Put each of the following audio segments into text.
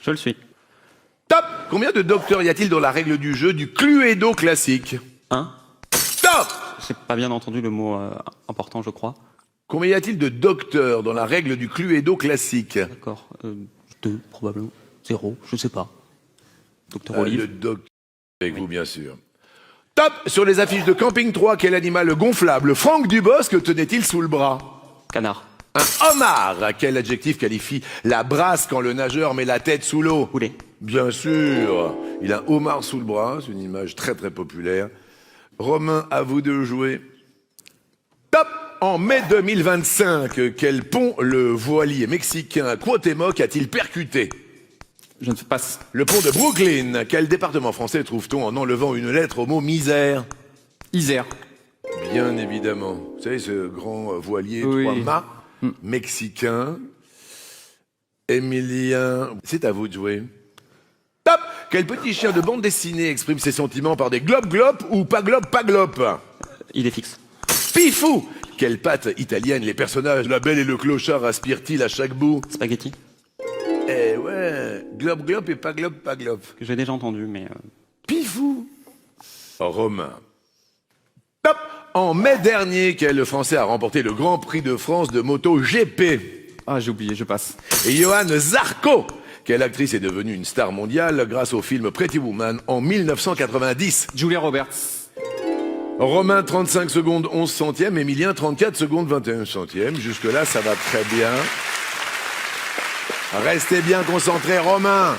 Je le suis. Top! Combien de docteurs y a-t-il dans la règle du jeu du Cluedo classique? Un. Top! J'ai pas bien entendu le mot important, je crois. Combien y a-t-il de docteurs dans la règle du Cluedo classique? D'accord. 2, probablement. 0, je sais pas. Docteur Le Olive. docteur avec vous, bien sûr. Top! Sur les affiches de Camping 3, quel animal gonflable Franck Dubosc tenait-il sous le bras? Canard. Un homard! Quel adjectif qualifie la brasse quand le nageur met la tête sous l'eau? Poulet. Bien sûr! Il a un homard sous le bras, c'est une image très très populaire. Romain, à vous de jouer. Top! En mai 2025, quel pont le voilier mexicain Cuauhtémoc a-t-il percuté? Je ne fais pas... Le pont de Brooklyn. Quel département français trouve-t-on en enlevant une lettre au mot misère? Isère. Bien évidemment. Vous savez, ce grand voilier, Oui. 3 mâts, mexicain. Émilien, c'est à vous de jouer. Top! Quel petit chien de bande dessinée exprime ses sentiments par des glop-glop ou pas glop? Il est fixe. Pifou! Quelle pâte italienne les personnages La Belle et le Clochard aspirent-ils à chaque bout? Spaghetti. Eh ouais, glop-glop et pas glop. Que j'ai déjà entendu, mais... Pifou! Romain. Top! En mai dernier, quel Français a remporté le Grand Prix de France de moto GP? Ah, j'ai oublié, je passe. Et Johan Zarco. Quelle actrice est devenue une star mondiale grâce au film Pretty Woman en 1990? Julia Roberts. Romain, 35 secondes 11 centièmes. Émilien, 34 secondes 21 centièmes. Jusque-là, ça va très bien. Restez bien concentrés, Romain.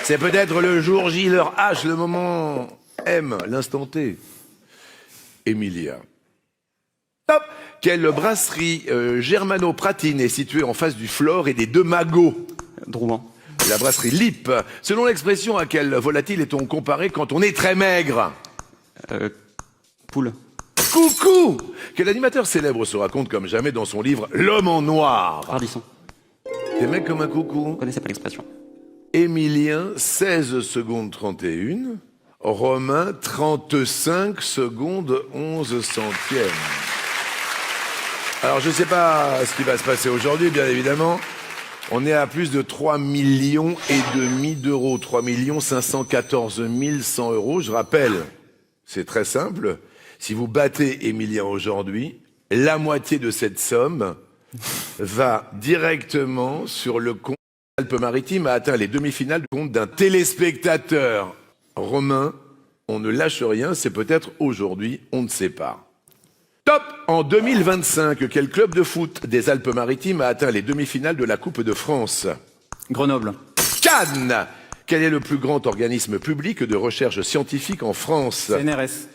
C'est peut-être le jour J, l'heure H, le moment M, l'instant T. Émilien. Top! Quelle brasserie germano-pratine est située en face du Flore et des Deux Magots? Drouan. La brasserie Lippe. Selon l'expression, à quel volatile est-on comparé quand on est très maigre? Poule. Coucou! Quel animateur célèbre se raconte comme jamais dans son livre L'homme en noir? Ardisson. Des mecs comme un coucou. Vous connaissez pas l'expression. Émilien, 16 secondes 31. Romain, 35 secondes 11 centièmes. Alors, je ne sais pas ce qui va se passer aujourd'hui, bien évidemment. On est à plus de 3,5 millions d'euros. 3 514 100 euros. Je rappelle, c'est très simple. Si vous battez Émilien aujourd'hui, la moitié de cette somme va directement sur le compte. Alpes-Maritimes a atteint les demi-finales du compte d'un téléspectateur. Romain, on ne lâche rien, c'est peut-être aujourd'hui, on ne sait pas. Top! En 2025, quel club de foot des Alpes-Maritimes a atteint les demi-finales de la Coupe de France? Grenoble. Cannes! Quel est le plus grand organisme public de recherche scientifique en France? CNRS.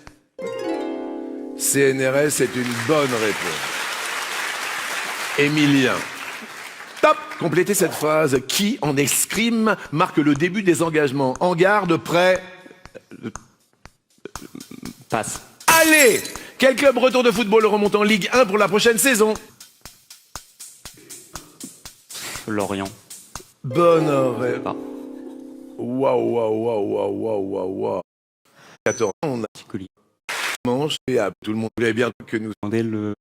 CNRS est une bonne réponse. Émilien. Top! Complétez cette phrase. Qui, en escrime, marque le début des engagements? En garde, prêt? Passe. Allez! Quel club retour de football remonte en Ligue 1 pour la prochaine saison? Lorient. Bonne réponse. Pas. Waouh. 14 ans, on a Particulier. manche et à tout le monde voulait bien que nous Demandez le...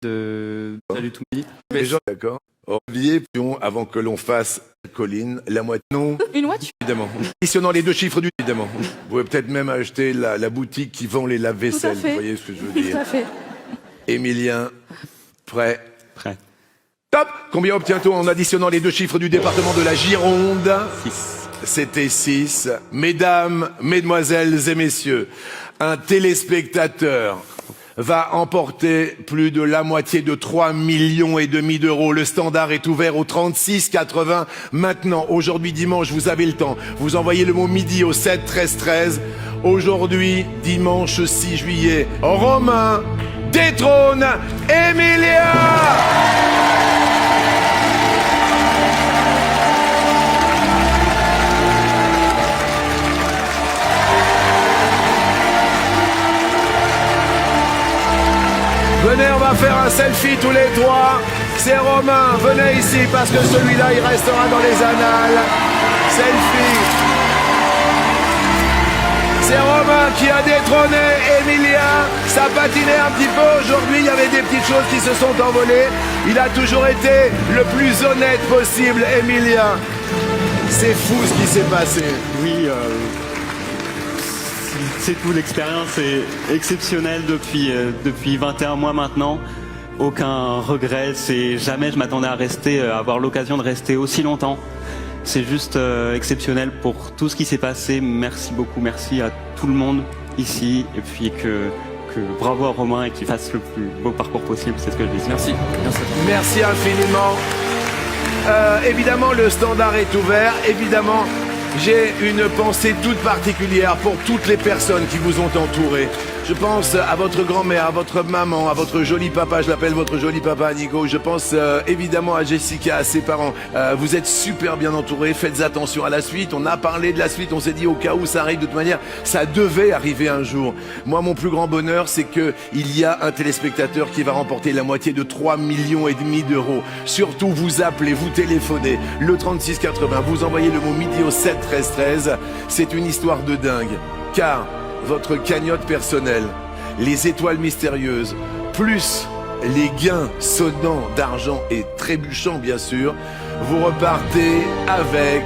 Salut tout le monde. les gens, d'accord? Oubliez, avant que l'on fasse Colline, la moitié. Non, Une voiture? évidemment. Additionnant les deux chiffres du évidemment. Vous pouvez peut-être même acheter la boutique qui vend les lave-vaisselle. Tout à fait. Vous voyez ce que je veux Tout dire? à fait. Émilien, prêt? Prêt. Top! Combien obtient-on en additionnant les deux chiffres du département de la Gironde? 6. C'était 6. Mesdames, mesdemoiselles et messieurs, un téléspectateur va emporter plus de la moitié de 3,5 millions d'euros. Le standard est ouvert au 36,80. Maintenant, aujourd'hui dimanche, vous avez le temps. Vous envoyez le mot midi au 7 13 13. Aujourd'hui, dimanche 6 juillet, Romain détrône Émilien! Venez, on va faire un selfie tous les trois. C'est Romain, venez ici parce que celui-là, il restera dans les annales. Selfie. C'est Romain qui a détrôné Émilien. Ça patinait un petit peu aujourd'hui, il y avait des petites choses qui se sont envolées. Il a toujours été le plus honnête possible, Émilien. C'est fou ce qui s'est passé. Oui, c'est tout. L'expérience est exceptionnelle depuis 21 mois maintenant. Aucun regret. Jamais je m'attendais à avoir l'occasion de rester aussi longtemps. C'est juste exceptionnel pour tout ce qui s'est passé. Merci beaucoup. Merci à tout le monde ici. Et puis que bravo à Romain et qu'il fasse le plus beau parcours possible. C'est ce que je dis. Merci. Merci infiniment. Évidemment, le standard est ouvert. Évidemment, j'ai une pensée toute particulière pour toutes les personnes qui vous ont entouré. Je pense à votre grand-mère, à votre maman, à votre joli papa. Je l'appelle votre joli papa, Nico. Je pense évidemment à Jessica, à ses parents. Vous êtes super bien entourés. Faites attention à la suite. On a parlé de la suite. On s'est dit au cas où ça arrive, de toute manière, ça devait arriver un jour. Moi, mon plus grand bonheur, c'est que il y a un téléspectateur qui va remporter la moitié de 3,5 millions d'euros. Surtout, vous appelez, vous téléphonez le 3680. Vous envoyez le mot midi au 7 13 13. C'est une histoire de dingue. Car votre cagnotte personnelle, les étoiles mystérieuses, plus les gains sonnants d'argent et trébuchants bien sûr, vous repartez avec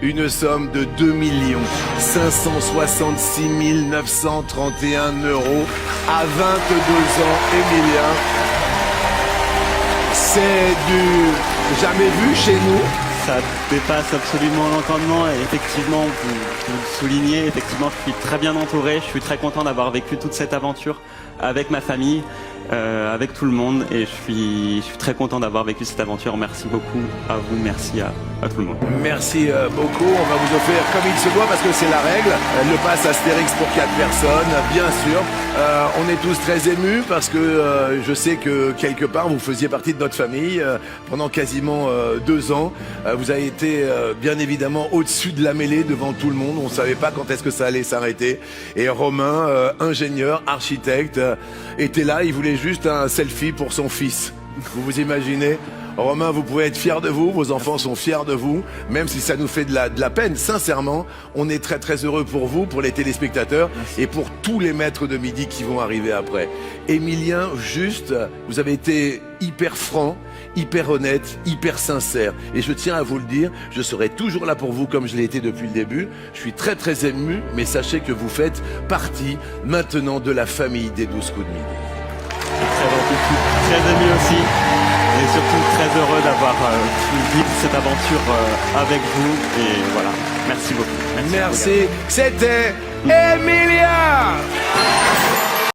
une somme de 2 566 931 euros à 22 ans, Emilien. C'est du jamais vu chez nous. Ça dépasse absolument l'entendement et effectivement, vous le soulignez, effectivement, je suis très bien entouré, je suis très content d'avoir vécu toute cette aventure avec ma famille, avec tout le monde et je suis très content d'avoir vécu cette aventure. Merci beaucoup à vous, merci à tout le monde. Merci beaucoup, on va vous offrir comme il se doit parce que c'est la règle, le pass Astérix pour 4 personnes, bien sûr. On est tous très émus parce que je sais que quelque part vous faisiez partie de notre famille pendant quasiment 2 ans. Vous avez été bien évidemment au-dessus de la mêlée devant tout le monde. On ne savait pas quand est-ce que ça allait s'arrêter. Et Romain, ingénieur, architecte, était là. Il voulait juste un selfie pour son fils. Vous vous imaginez ? Romain, vous pouvez être fier de vous, vos enfants sont fiers de vous, même si ça nous fait de la peine. Sincèrement, on est très très heureux pour vous, pour les téléspectateurs et pour tous les maîtres de midi qui vont arriver après. Émilien, juste, vous avez été hyper franc, hyper honnête, hyper sincère. Et je tiens à vous le dire, je serai toujours là pour vous comme je l'ai été depuis le début. Je suis très très ému, mais sachez que vous faites partie maintenant de la famille des 12 coups de midi. Très gentil, très ému aussi. Et surtout très heureux d'avoir pu vivre cette aventure avec vous. Et voilà, merci beaucoup. Merci. C'était Emilien.